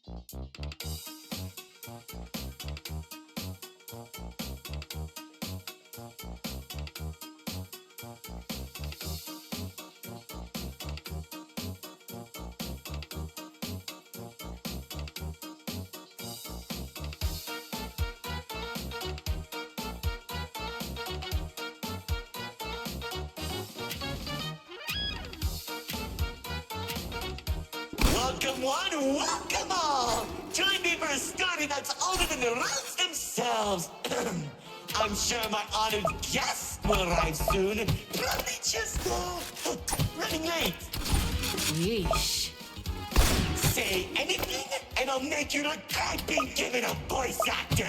Welcome one, welcome all! Join me for a story that's older than the roads themselves. I'm sure my honored guest will arrive soon. Probably just, running late. Yeesh. Say anything, and I'll make you regret being given a voice actor.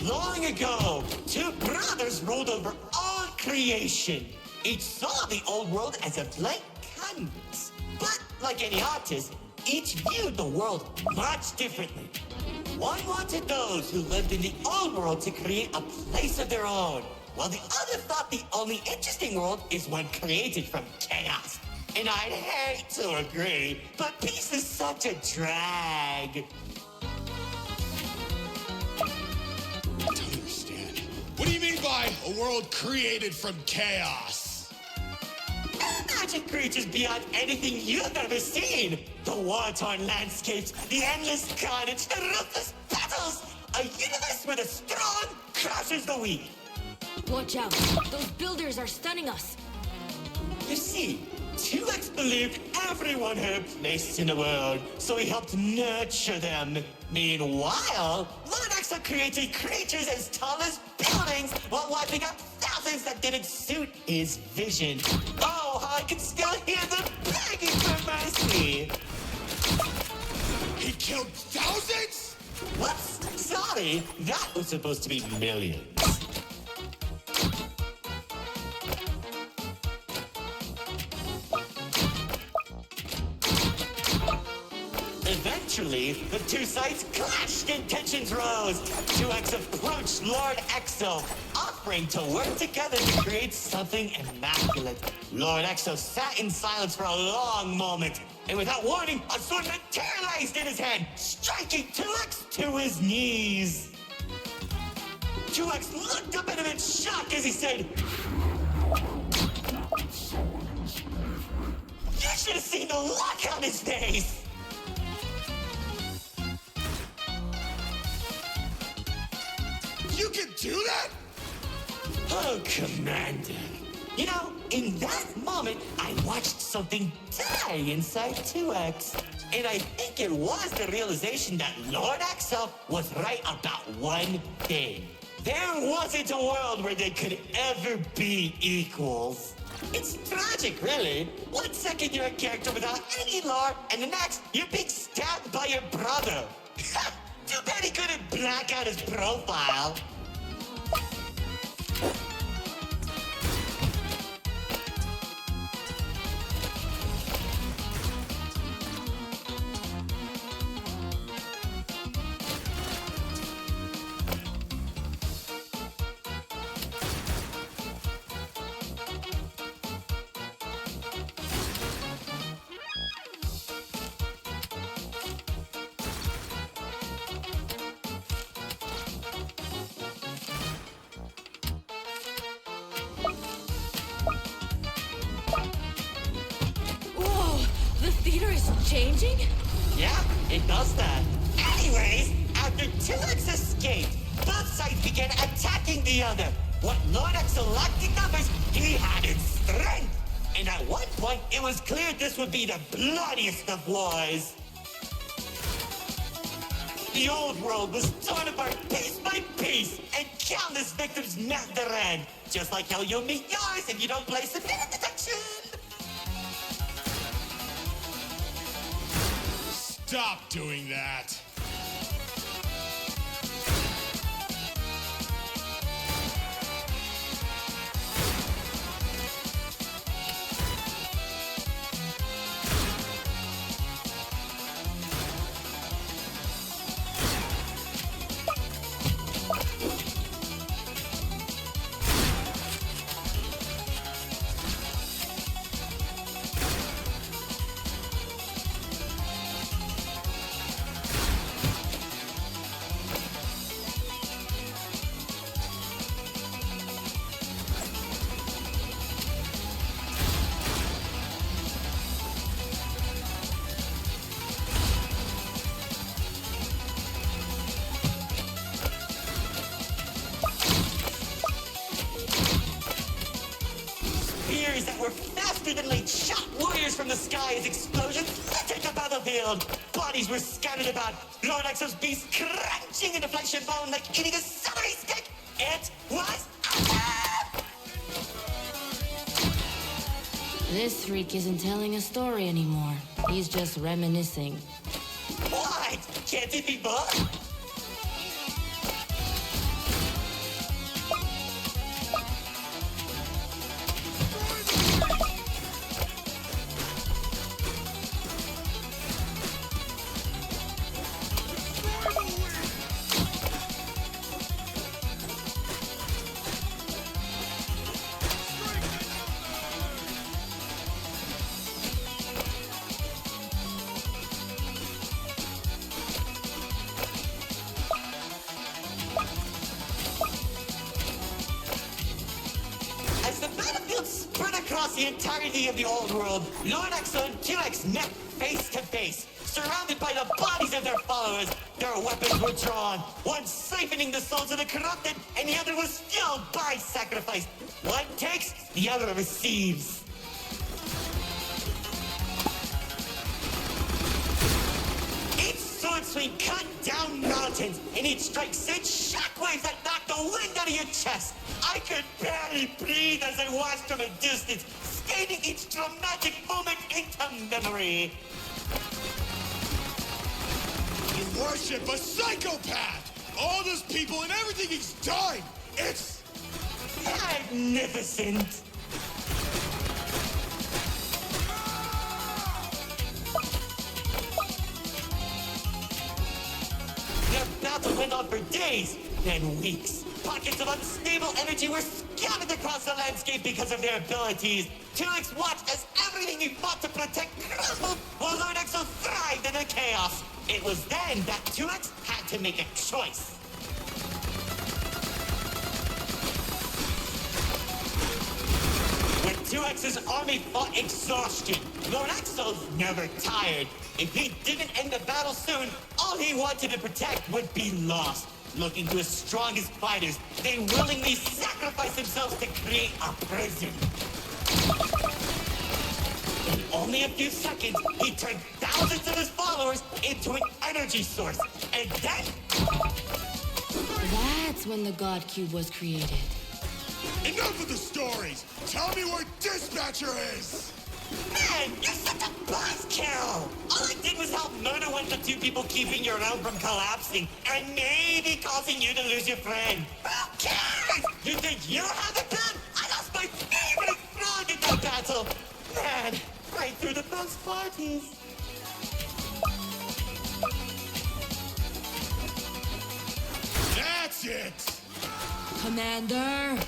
Long ago, two brothers ruled over all creation. Each saw the old world as a blank canvas. But like any artist, each viewed the world much differently. One wanted those who lived in the old world to create a place of their own, while the other thought the only interesting world is one created from chaos. And I'd hate to agree, but peace is such a drag. I don't understand. What do you mean by a world created from chaos? Magic creatures beyond anything you've ever seen. The war-torn landscapes, the endless carnage, the ruthless battles. A universe where the strong crushes the weak. Watch out. Those builders are stunning us. You see, 2X believed everyone had a place in the world, so he helped nurture them. Meanwhile, Lord Exo created creatures as tall as buildings while wiping out thousands that didn't suit his vision. Oh, I can still hear them begging for mercy. He killed thousands? Whoops, sorry, that was supposed to be millions. Eventually, the two sides clashed and tensions rose. 2X approached Lord Exo, offering to work together to create something immaculate. Lord Exo sat in silence for a long moment, and without warning, a sword materialized in his hand, striking 2X to his knees. 2X looked up at him in shock as he said, "You should have seen the look on his face!" You can do that? Oh, Commander. You know, in that moment, I watched something die inside 2X. And I think it was the realization that Lord Exo was right about one thing. There wasn't a world where they could ever be equals. It's tragic, really. One second you're a character without any lore, and the next, you're being stabbed by your brother. Too bad he couldn't black out his profile. Changing? Yeah, it does that. Anyways, after 2X escaped, both sides began attacking the other. What Lord Exo lacked in numbers, he had in strength. And at one point, it was clear this would be the bloodiest of wars. The old world was torn apart piece by piece, and countless victims met their end. Just like how you'll meet yours if you don't play submitted detection. Stop doing that. were faster than late shot warriors from the sky as explosions littered the battlefield. Bodies were scattered about. Lord Exo's beast crunching into flesh and bone like eating a celery stick. It was awesome! This freak isn't telling a story anymore. He's just reminiscing. What? Can't it be both? As the battlefield spread across the entirety of the old world, Lord Exo and 2X met face to face. Surrounded by the bodies of their followers, their weapons were drawn. One siphoning the souls of the corrupted, and the other was fueled by sacrifice. One takes, the other receives. Each sword swing cut down mountains, and each strike sent shockwaves that knocked the wind out of your chest. I could barely breathe as I watched from a distance, stating each dramatic moment into memory. You worship a psychopath! All those people and everything he's done! It's Magnificent! Their battle went on for days and weeks. Pockets of unstable energy were scattered across the landscape because of their abilities. 2X watched as everything he fought to protect crumbled, while Lord Exo thrived in the chaos. It was then that 2X had to make a choice. When 2X's army fought exhaustion, Lord Exo's never tired. If he didn't end the battle soon, all he wanted to protect would be lost. Looking to his strongest fighters, they willingly sacrificed themselves to create a prison. In only a few seconds, he turned thousands of his followers into an energy source. And then... That's when the God Cube was created. enough of the stories! Tell me where Dispatcher is! Man, you're such a buzzkill! All I did was help murder one of the two people keeping your realm from collapsing, and maybe causing you to lose your friend. Who cares? You think you have it bad? I lost my favorite frog in that battle! Man, right through the best parties. That's it! Commander!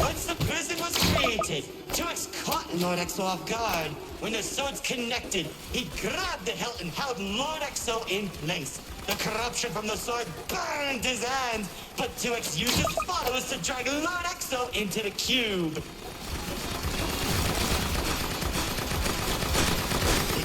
Once the prison was created, 2X caught Lord Exo off guard. When the swords connected, he grabbed the hilt and held Lord Exo in place. The corruption from the sword burned his hands, but 2X used his followers to drag Lord Exo into the cube. But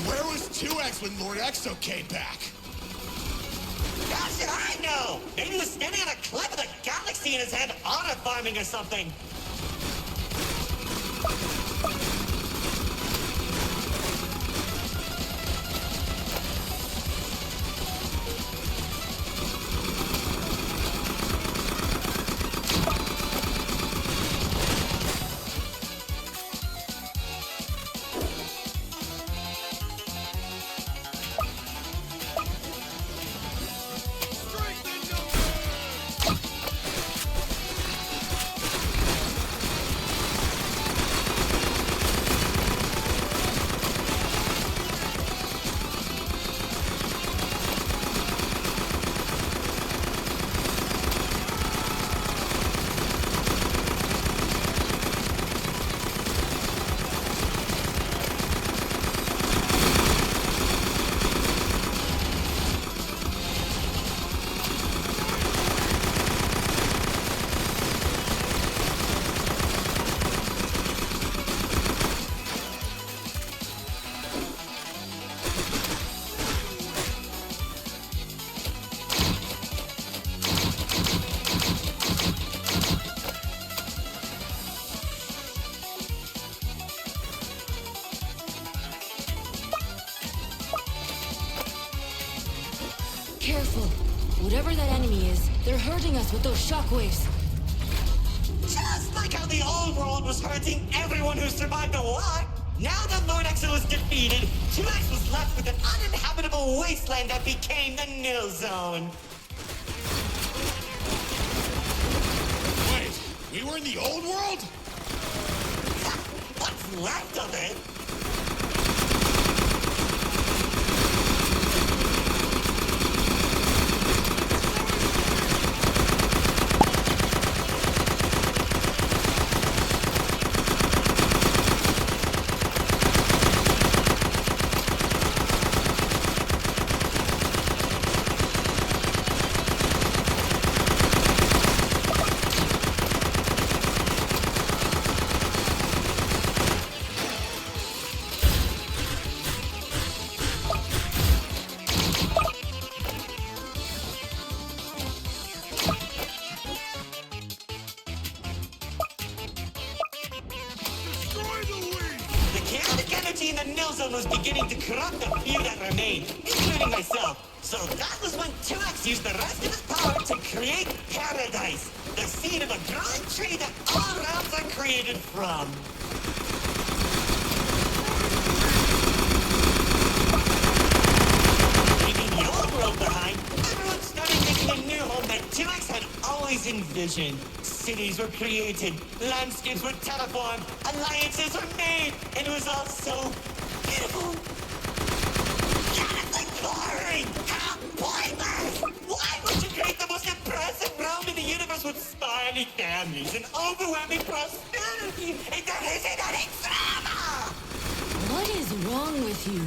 where was 2X when Lord Exo came back? How should I know? Maybe he was standing on a cliff with a galaxy in his hand, honor farming or something. Whatever that enemy is, they're hurting us with those shockwaves. Just like how the old world was hurting everyone who survived the war, now that Lord Exo was defeated, 2X was left with an uninhabitable wasteland that became the Nil Zone. Wait, we were in the old world? What's left of it? In the Nil Zone was beginning to corrupt the few that remained, including myself. So that was when 2X used the rest of his power to create Paradise, the seed of a growing tree that all realms are created from. Leaving the old world behind, everyone started making a new home that 2X had always envisioned. Cities were created, landscapes were terraformed, alliances were made, and it was all so beautiful. Yet boring! How pointless! Why would you create the most impressive realm in the universe with smiling families and overwhelming prosperity? If there isn't any drama! What is wrong with you?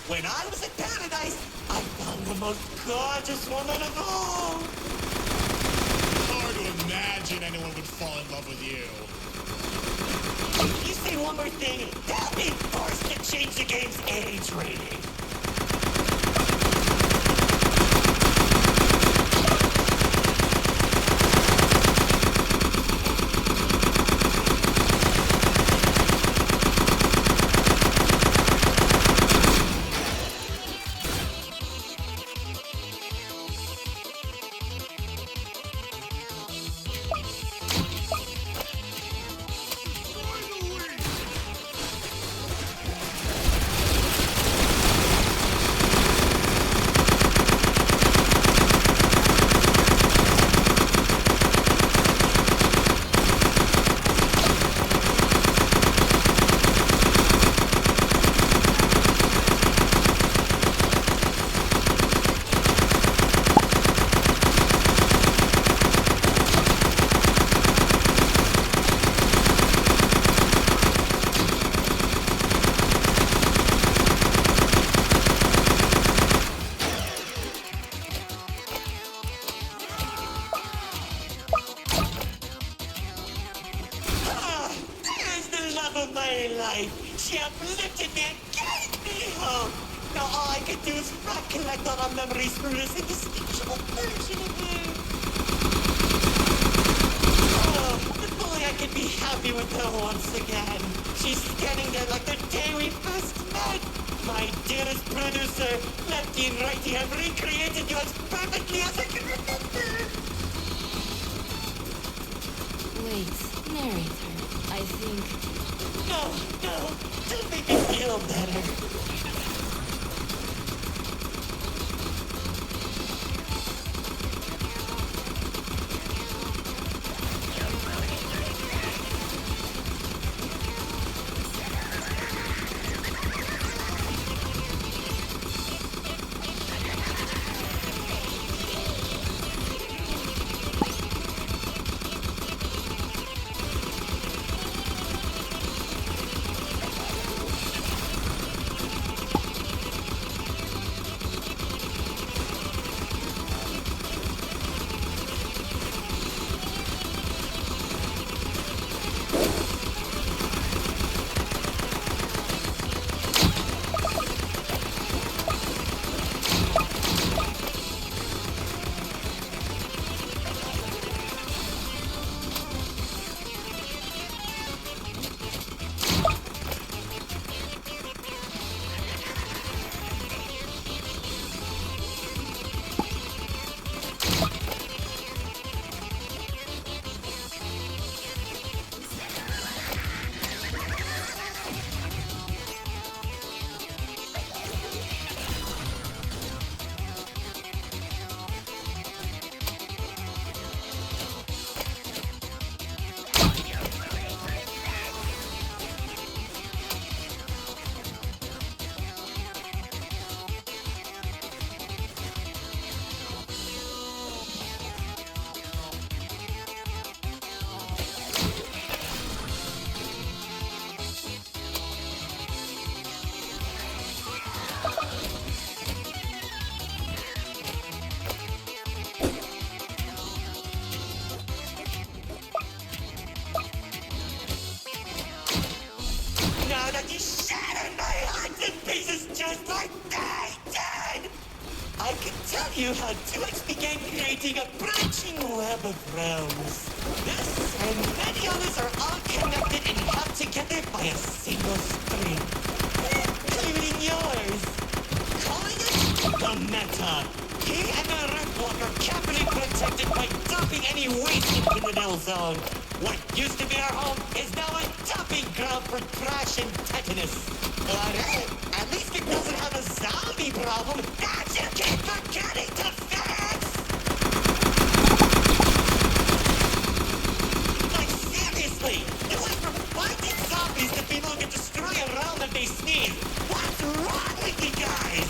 When I was in Paradise, I found the most gorgeous woman of all. Hard to imagine anyone would fall in love with you. If you say one more thing, they'll be forced to change the game's age rating. She uplifted me and gave me hope. Now all I can do is recollect all our memories through this indistinguishable version of her. Oh, if only I could be happy with her once again. She's standing there like the day we first met. My dearest producer, lefty and righty have recreated you as perfectly as I can remember. Wait, narrate her. I think... No, don't make me feel better. you how Twitch began creating a branching web of realms. This and many others are all connected and held together by a single string, including yours. Calling it the Meta. He and the Red Block are carefully protected by dumping any waste into the Nil Zone. What used to be our home is now a dumping ground for trash and tetanus. But hey, at least it doesn't have a zombie problem that you keep forgetting to fix! Like, seriously, you went from fighting zombies to people who can destroy a realm if they sneeze. What's wrong with you guys?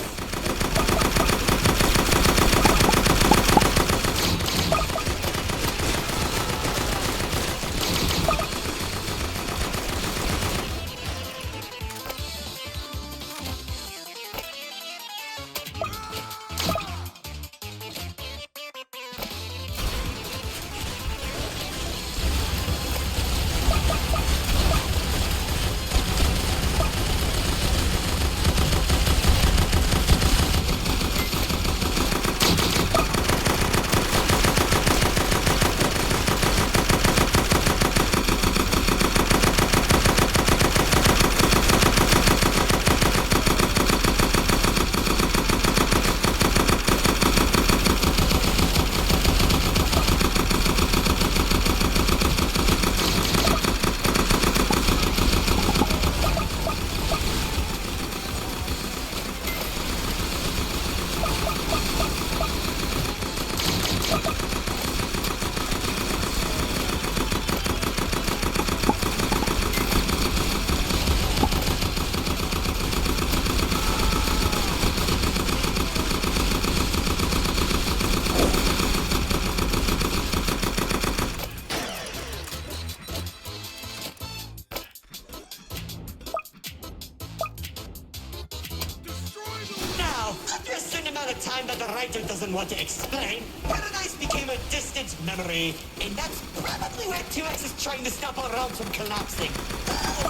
After a certain amount of time that the writer doesn't want to explain, Paradise became a distant memory, and that's probably where 2X is trying to stop our realms from collapsing.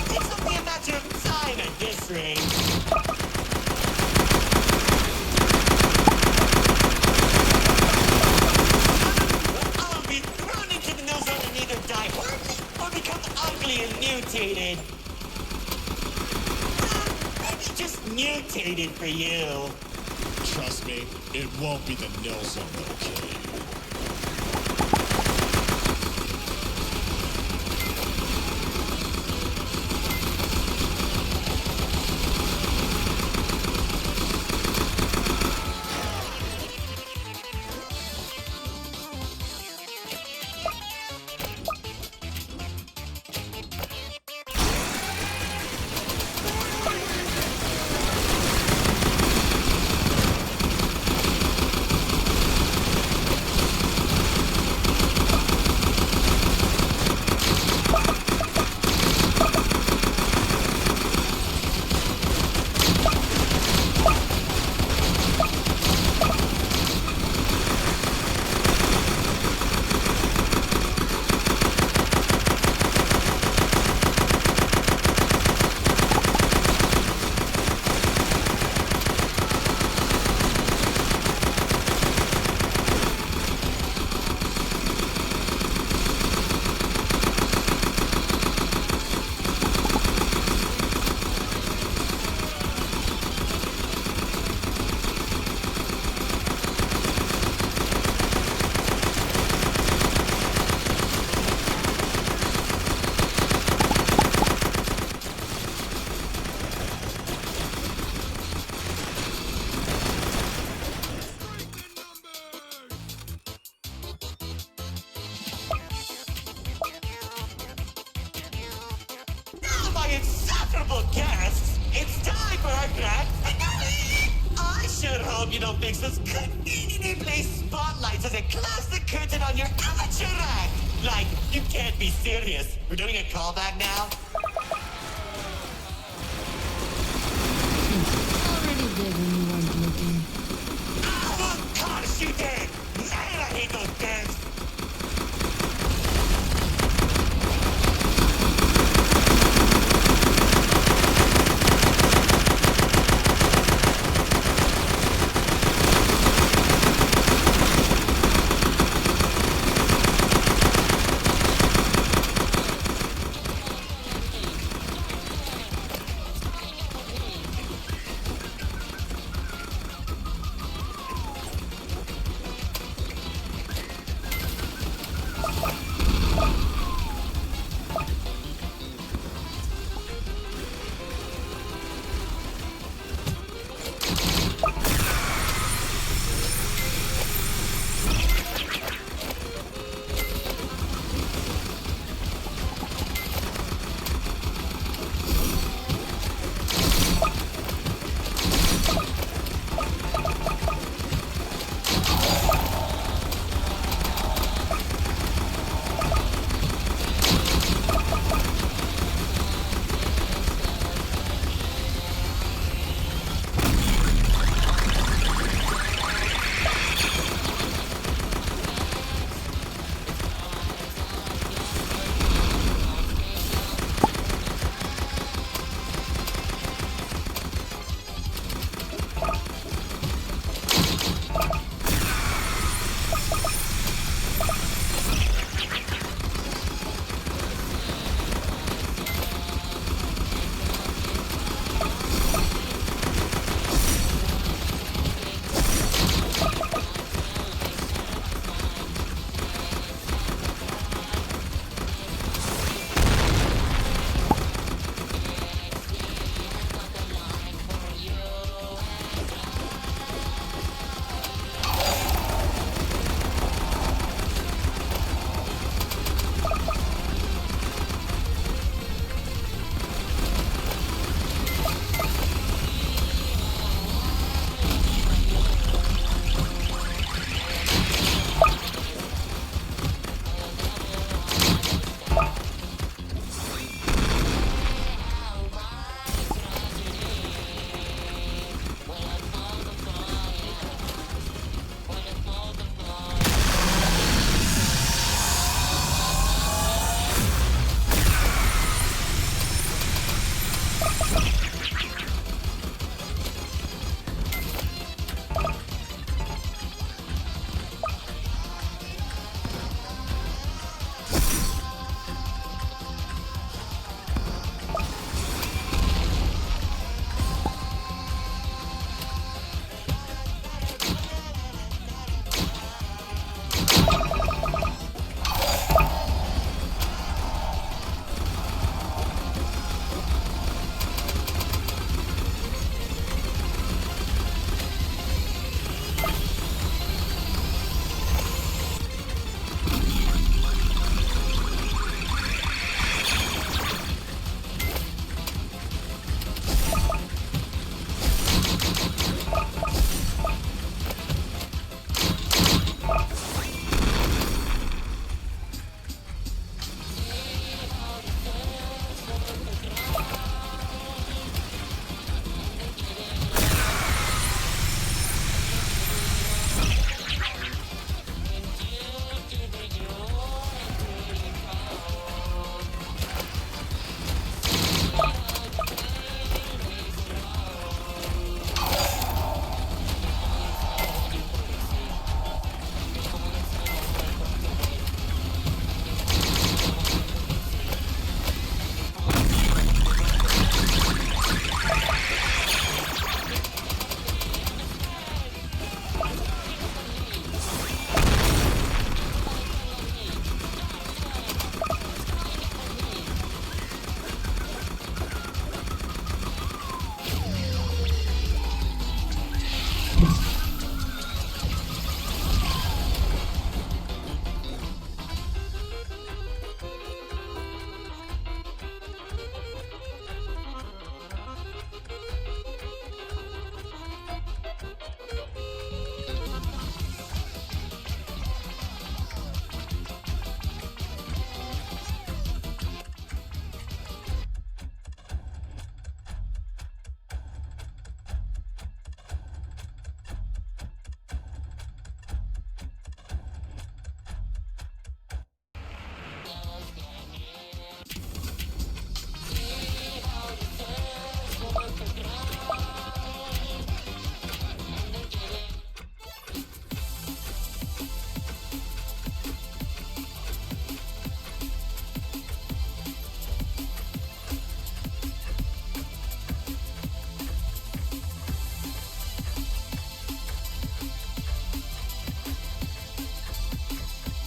It's only a matter of time at this rate. We'll all be thrown into the Nil Zone and either die horribly or become ugly and mutated. Maybe just mutated for you. Trust me, it won't be the Nil Zone that'll kill you. Insufferable guests, it's time for our grand finale! I sure hope you don't fix this conveniently placed spotlights as it close the curtain on your amateur act! Like, you can't be serious. We're doing a callback now?